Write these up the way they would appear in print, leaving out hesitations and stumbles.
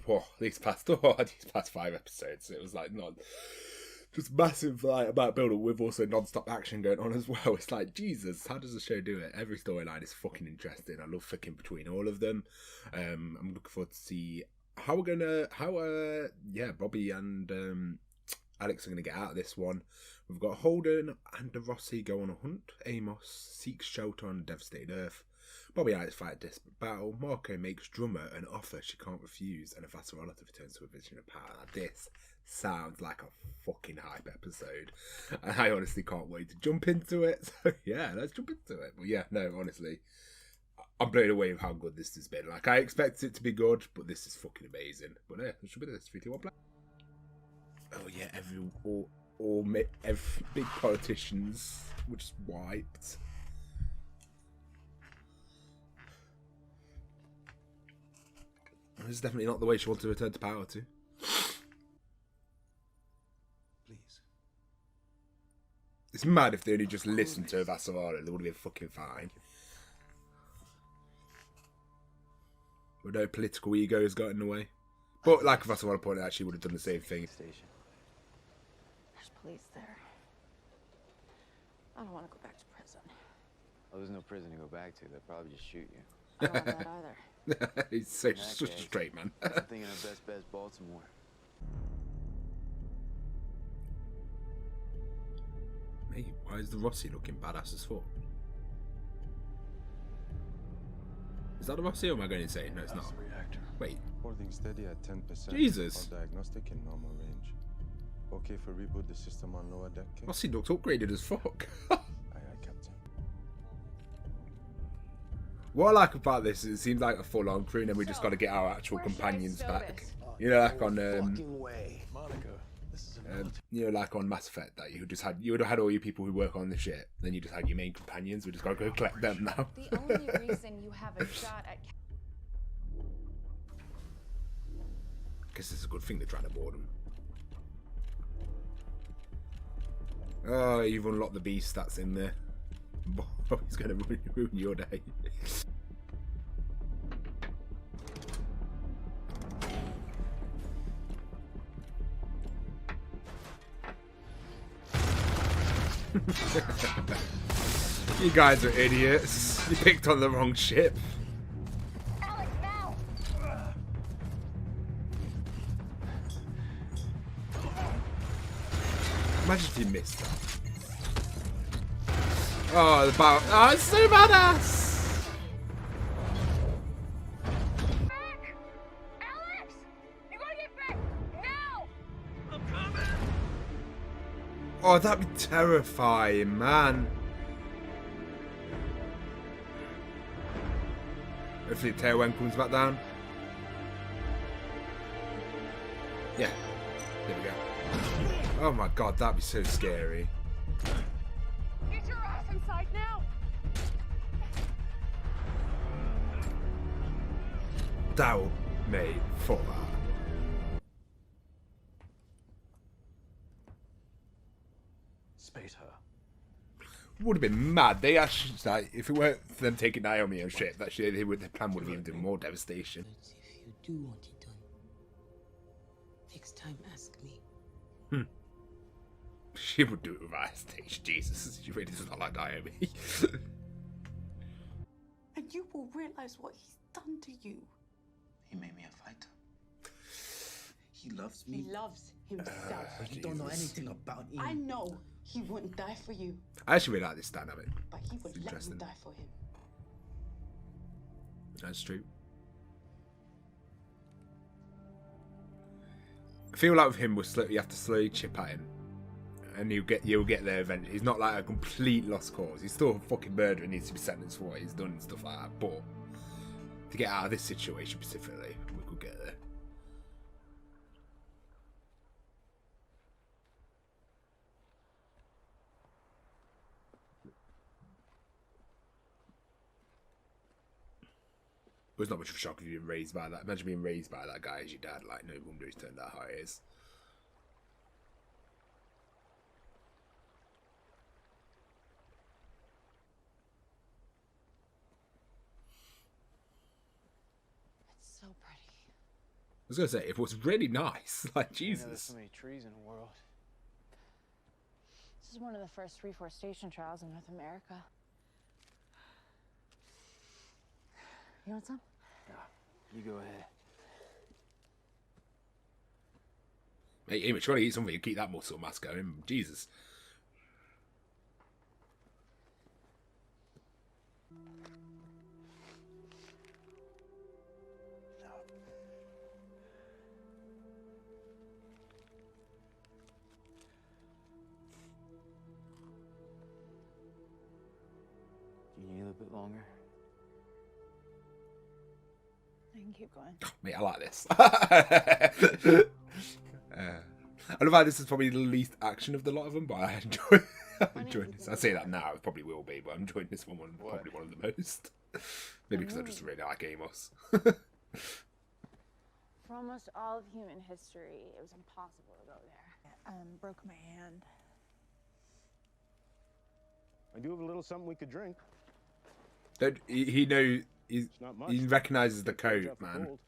whoa, these past 5 episodes, it was like not just massive like about build up with also non-stop action going on as well. It's like, Jesus, how does the show do it? Every storyline is fucking interesting. I love flicking between all of them. I'm looking forward to see how Bobby and Alex are gonna get out of this one. We've got Holden and Rossi go on a hunt. Amos seeks shelter on a devastated Earth. Bobby and Alex fight a desperate battle. Marco makes Drummer an offer she can't refuse, and a Vassarolata returns to a vision of power. Now, this sounds like a fucking hype episode, and I honestly can't wait to jump into it. So yeah, let's jump into it. But yeah, no, honestly, I'm blown away with how good this has been. Like, I expected it to be good, but this is fucking amazing. But yeah, it should be this 3-2-1 play. Oh yeah, every big politicians were just wiped. This is definitely not the way she wanted to return to power to. Please. It's mad if they only just listened to Vassarala, they would have been fucking fine. But no political egos got in the way. But like Vassarala pointed out, she would have done the same thing. There's police there. I don't want to go back to prison. Oh, there's no prison to go back to. They'll probably just shoot you. I don't want that either. He's such a straight man. I'm thinking of best bet's Baltimore. Mate, why is the Rossi looking badass as fuck? Is that the Rossi or am I going insane? No, it's not. Wait. Holding steady at 10%. Jesus. Diagnostic in normal range. Okay for reboot the system on lower deck. Rossi looked upgraded as fuck. Aye, Captain. What I like about this is it seems like a full-on crew, and then we just got to get our actual companions back. You know, like on like on Mass Effect, that you would have had all your people who work on the ship, then you just had your main companions. We just got to go collect them now. The only reason you have a shot at Guess it's a good thing they're trying to board them. Oh, you've unlocked the beast that's in there. It's going to ruin your day. You guys are idiots. You picked on the wrong ship. Alex, now! Imagine if you missed that. Oh, the bow. Oh, it's so badass! Back! Alex! You gotta get back! Now! I'm coming! Oh, that'd be terrifying, man. Hopefully Tailwind comes back down. Yeah. There we go. Oh my god, that'd be so scary. Get your ass inside now! That would made for that. Spade her. Would have been mad. They actually, like, if it weren't for them taking Naomi on ship, actually, their plan would have even done more devastation. But if you do want it done, next time ask me. She would do it with our stage. Jesus, she really does not like Naomi. And you will realize what he's done to you. He made me a fighter. He loves me. He loves himself. You don't know anything about him. I know he wouldn't die for you, I actually really like this dynamic. but he would let you Interesting. die for him. That's true. I feel like with him, you have to slowly chip at him, and you'll get there eventually. He's not like a complete lost cause. He's still a fucking murderer and needs to be sentenced for what he's done and stuff like that. But to get out of this situation specifically, we could get there. It was not much of a shock if you've been raised by that. Imagine being raised by that guy as your dad. Like, no wonder he's turned out how he is. It's so pretty. was gonna say it was really nice. Like I didn't know there's Jesus. so many trees in the world. This is one of the first reforestation trials in North America. You want some? You go ahead. Mate, Amy, trying to eat something, keep that muscle mass going. Jesus. Do you need a little bit longer? I can keep going. Mate, I like this. I love how this is probably the least action of the lot of them, but I enjoy. I'm enjoying this. I say that now, it probably will be, but I'm enjoying this one probably one of the most. Maybe because I just really like Amos. For almost all of human history, it was impossible to go there. Broke my hand. I do have a little something we could drink. He know It's not much. he recognizes the Change coat, up the man. cold.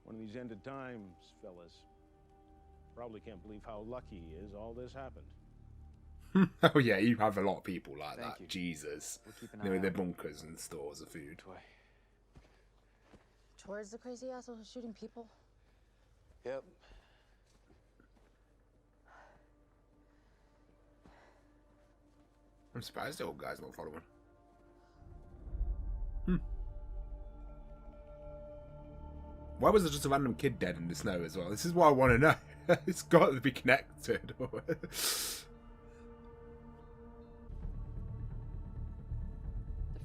One of these ended times, fellas. Probably can't believe how lucky he is all this happened. Oh yeah, you have a lot of people like Thank that. you. Jesus, We'll keep an they eye with their out. bunkers and stores of food. Which way? Towards the crazy asshole who's shooting people? Yep. I'm surprised the old guy's not following. Why was there just a random kid dead in the snow as well? This is what I want to know. It's got to be connected. The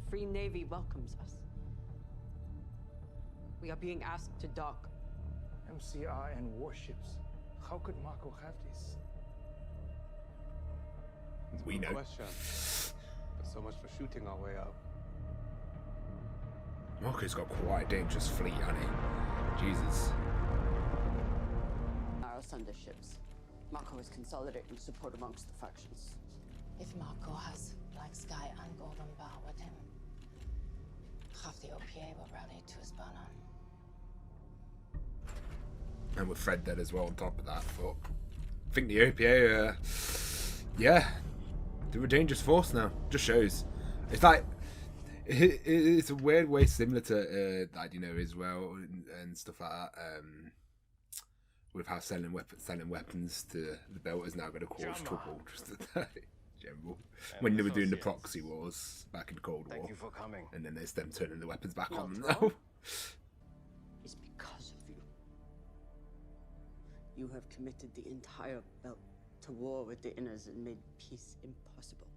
Free Navy welcomes us. We are being asked to dock. MCR and warships. How could Marco have this? We know. Question. But so much for shooting our way out. Marco's got quite a dangerous fleet, hasn't he? Jesus. Inaros under ships. Marco is consolidating support amongst the factions. If Marco has Black Sky and Golden Bow with him, half the OPA will rally to his banner. And with Fred dead as well on top of that. But I think the OPA, yeah, they're a dangerous force now. Just shows. It's like, it's a weird way similar to, like, you know, Israel and stuff like that. With how selling weapons to the belt is now going to cause trouble. Just general. When they were doing the proxy wars back in the Cold War. Thank you for coming. And then there's them turning the weapons back Not on them wrong. now. It's because of you. You have committed the entire belt to war with the Inners and made peace impossible.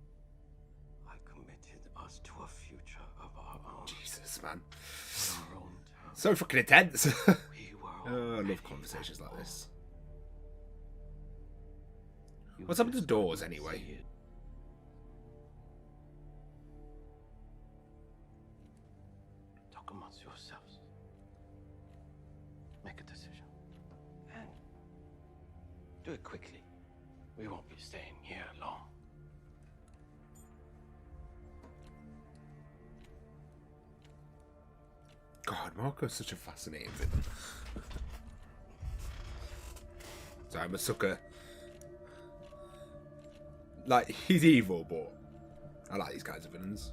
I committed us to a future of our own. Jesus, man. On our own terms. So fucking intense. We were Oh, I already love conversations at like war. this. You What's up with the just doors don't anyway? see it. Talk amongst yourselves. Make a decision. And do it quickly. We won't be staying here long. God, Marco's such a fascinating villain. So I'm a sucker. Like, he's evil, but I like these kinds of villains.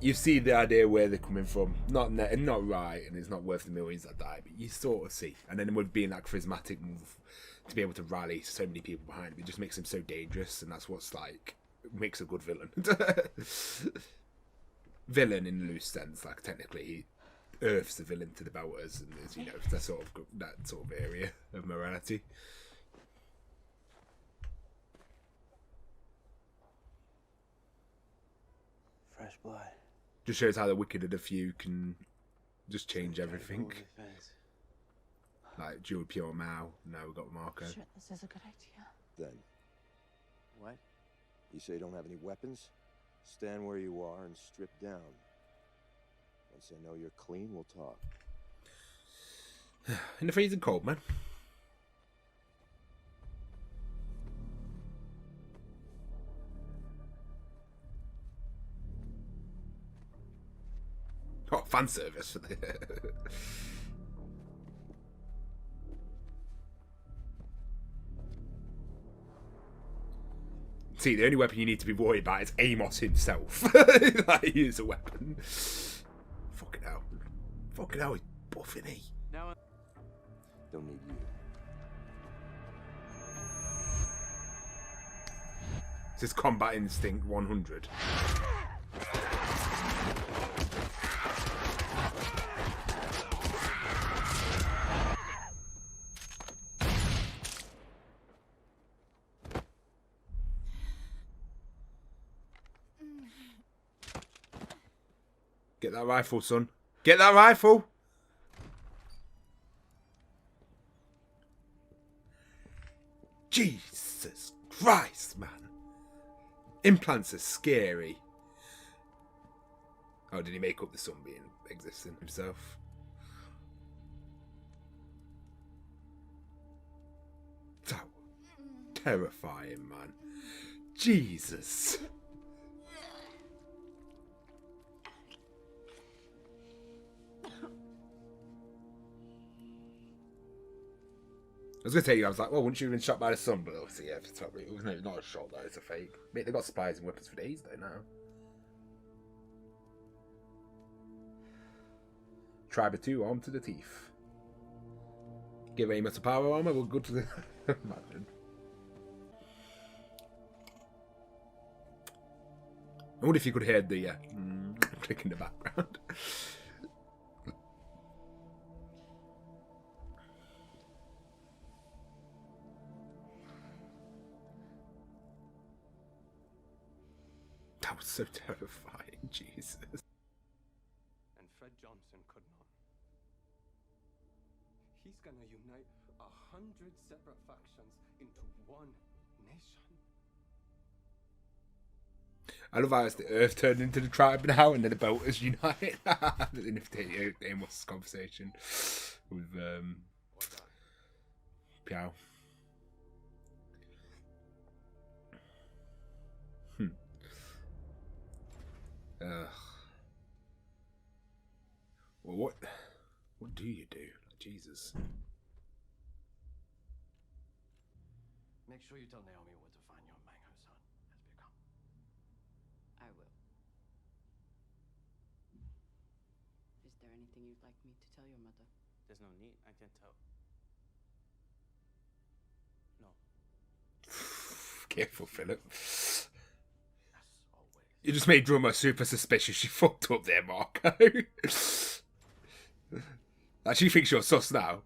You see the idea where they're coming from. Not right, and it's not worth the millions that die, but you sort of see. And then with being that charismatic move, to be able to rally so many people behind him, it just makes him so dangerous, and that's what's like makes a good villain. Villain in loose sense, like technically he earths the villain to the belters, and there's, you know, that sort of area of morality. Fresh blood. Just shows how the wicked of the few can just change everything. Like dual pure Mao, now we've got Marco. Sure, this is a good idea. Then, What? you say you don't have any weapons? Stand where you are and strip down. Once I know you're clean, we'll talk. In the freezing cold, man. Oh, Fan service. See, the only weapon you need to be worried about is Amos himself. Like, he is a weapon. Fucking hell. Fucking hell, he's buff, isn't he? Now, Don't need you. This is Combat Instinct 100. Get that rifle, son. Get that rifle! Jesus Christ, man. Implants are scary. Oh, did he make up the sun being existing himself? So terrifying, man. Jesus. I was going to tell you, I was like, well, wouldn't you have been shot by the sun? But obviously, yeah, it's not a shot, though. It's a fake. Mate, they've got spies and weapons for days, though, now. Tribe of 2, armed to the teeth. Give Amos a power armor, we're good to the... Imagine. I wonder if you could hear the click in the background. That was so terrifying, Jesus. and Fred Johnson could not. He's gonna unite 100 separate factions into one nation. I love how it's the Earth turned into the tribe now, and then the Belters unite. The Amos conversation with Piao. Well, what do you do? Like, Jesus. Make sure you tell Naomi where to find your mango son has become. I will. Is there anything you'd like me to tell your mother? There's no need. I can tell. No. Careful, Philip. As always. You just made Drummer super suspicious. You fucked up there, Marco. Like, she thinks you're sus now.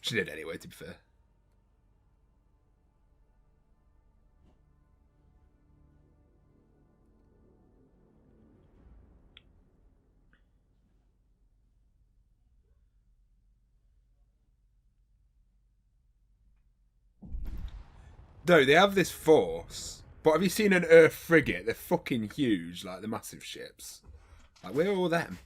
She did anyway, to be fair. No, they have this force. But have you seen an Earth frigate? They're fucking huge, like the massive ships. Like, where are all them?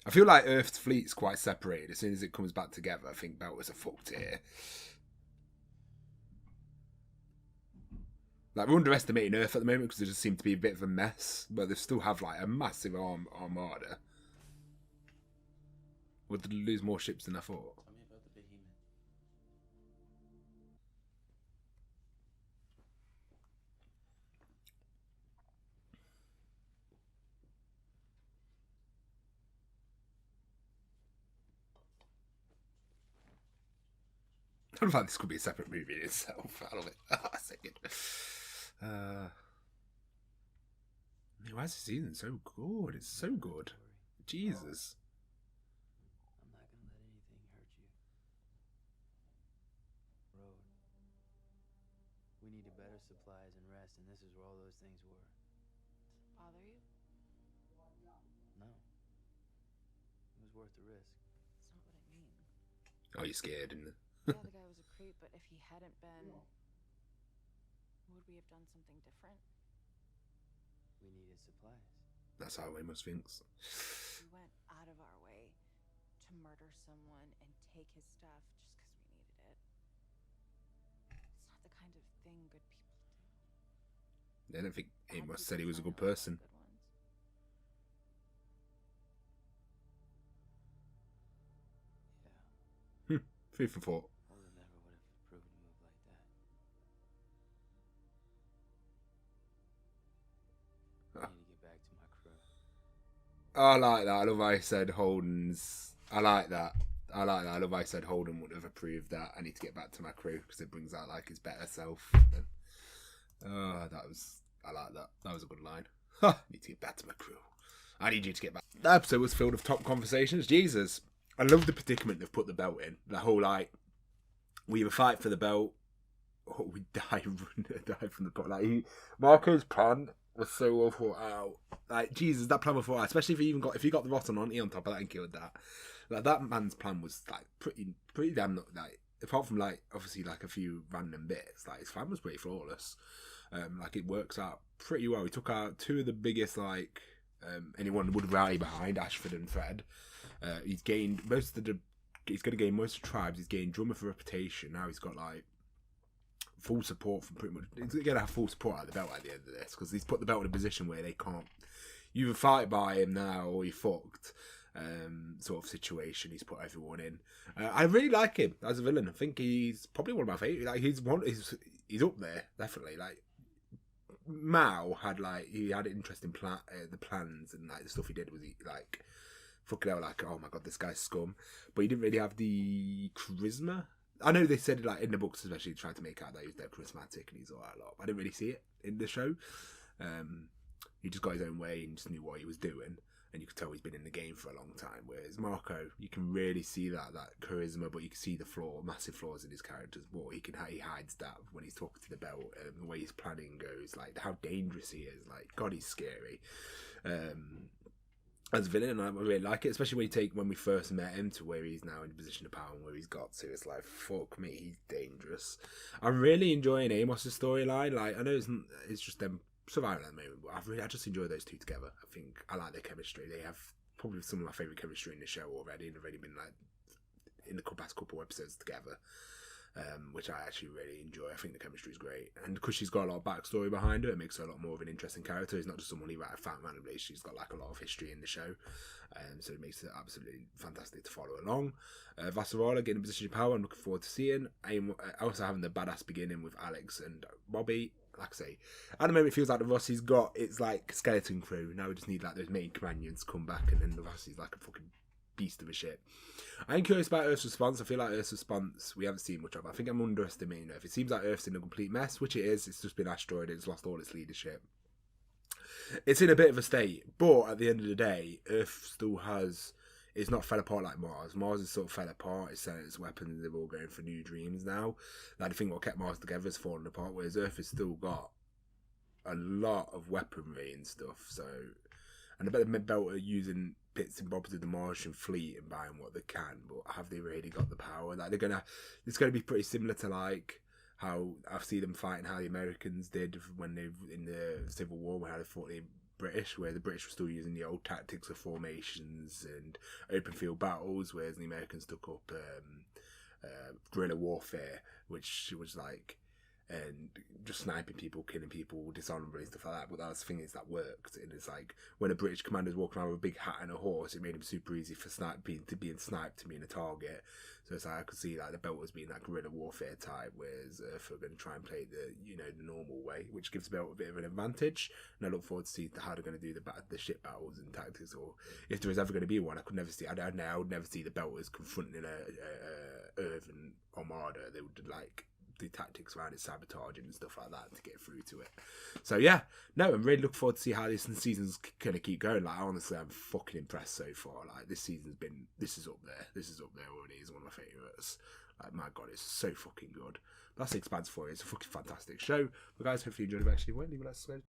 I feel like Earth's fleet's quite separated. As soon as it comes back together, I think Belters are fucked here. Like, we're underestimating Earth at the moment because they just seem to be a bit of a mess. But they still have, like, a massive armada. Would they lose more ships than I thought? Tell me about the behemoth. I don't know if this could be a separate movie in itself. I love it. I say it. Why is this season so good? It's so good. Jesus. I'm not gonna let anything hurt you. Road. We needed better supplies and rest, and this is where all those things were. Bother you? No. It was worth the risk. That's not what I mean. Oh, you're scared, isn't it? Yeah, the guy was a creep, but if he hadn't been, would we have done something different? We needed supplies. That's how Amos thinks. We went out of our way to murder someone and take his stuff just because we needed it. It's not the kind of thing good people do. I don't think Amos said he was a good person. Yeah. Food for thought. Holden never would have approved a move like that. I need to get back to my crew. I like that. I love how he said Holden's. I like that. I like that. I love how he said Holden would have approved that. I need to get back to my crew because it brings out like his better self. That was. I like that. That was a good line. Need to get back to my crew. I need you to get back. The episode was filled with top conversations. Jesus, I love the predicament they've put the belt in. The whole like, we either fight for the belt or we die from the top. Like Marco's plan was so well thought out. Like Jesus, that plan was thought out. Especially if you got the rotten auntie on top of that and killed that. Like that man's plan was like pretty damn like. Apart from like obviously like a few random bits, like his plan was pretty flawless. Like it works out pretty well. He took out two of the biggest like anyone would rally behind, Ashford and Fred. He's gained most of the. He's going to gain most of the tribes. He's gained drummer for reputation. Now he's got like full support from pretty much. He's going to have full support at the belt at the end of this because he's put the belt in a position where they can't. You either fight by him now or you're fucked. Sort of situation he's put everyone in. I really like him as a villain. I think he's probably one of my favourites. Like he's up there definitely. Like Mao had interesting the plans and like the stuff he did was like fucking hell, like oh my god, this guy's scum. But he didn't really have the charisma. I know they said like in the books especially trying to make out that he was dead charismatic and he's all right a lot. I didn't really see it in the show. He just got his own way and just knew what he was doing. And you can tell he's been in the game for a long time. Whereas Marco, you can really see that charisma, but you can see the massive flaws in his characters. But he hides that when he's talking to the belt, the way his planning goes, like how dangerous he is. Like God, he's scary. As a villain, and I really like it, especially when we first met him to where he's now in a position of power and where he's got to. It's like fuck me, he's dangerous. I'm really enjoying Amos's storyline. Like I know it's just them surviving at the moment, but I just enjoy those two together. I think I like their chemistry. They have probably some of my favourite chemistry in the show already, and they've already been like in the past couple episodes together, which I actually really enjoy. I think the chemistry is great, and because she's got a lot of backstory behind her, it makes her a lot more of an interesting character. It's not just someone who found randomly. She's got like a lot of history in the show, so it makes it absolutely fantastic to follow along. Vassarola getting a position of power. I'm looking forward to seeing. Also having the badass beginning with Alex and Bobby. Like I say, at the moment it feels like the Rossi's got it's like skeleton crew. Now we just need like those main companions to come back, and then the Rossi's like a fucking beast of a ship. I'm curious about Earth's response. I feel like Earth's response we haven't seen much of. I think I'm underestimating Earth. It seems like Earth's in a complete mess, which it is. It's just been asteroided. It's lost all its leadership. It's in a bit of a state, but at the end of the day, Earth still has. It's not fell apart like Mars. Mars is sort of fell apart. It's sent its weapons. They're all going for new dreams now. Like the thing what kept Mars together has fallen apart, whereas Earth has still got a lot of weaponry and stuff. So, and I bet the belt are using bits and bobs of the Martian fleet and buying what they can. But have they really got the power? Like it's gonna be pretty similar to like how I've seen them fighting how the Americans did when they in the Civil War, when they fought the British, where the British were still using the old tactics of formations and open field battles, whereas the Americans took up guerrilla warfare, which was like and just sniping people, killing people, dishonorably and stuff like that. But that was the thing is that worked, and it's like when a British commander's walking around with a big hat and a horse, it made him super easy for being sniped to being a target. So it's like I could see like the belt as being that guerrilla warfare type, whereas Earth are going to try and play the the normal way, which gives the belt a bit of an advantage. And I look forward to see how they're going to do the ship battles and tactics, or if there is ever going to be one. I would never see the belt as confronting a Earth and Armada. They would like the tactics around it, sabotaging and stuff like that to get through to it. So yeah, no, I'm really looking forward to see how this season's gonna keep going. Like honestly, I'm fucking impressed so far. Like this is up there. This is up there already. It's one of my favourites. Like my god, it's so fucking good. That's the Expanse for you. It's a fucking fantastic show. But guys, hopefully you enjoyed it. Actually, leave a like, subscribe.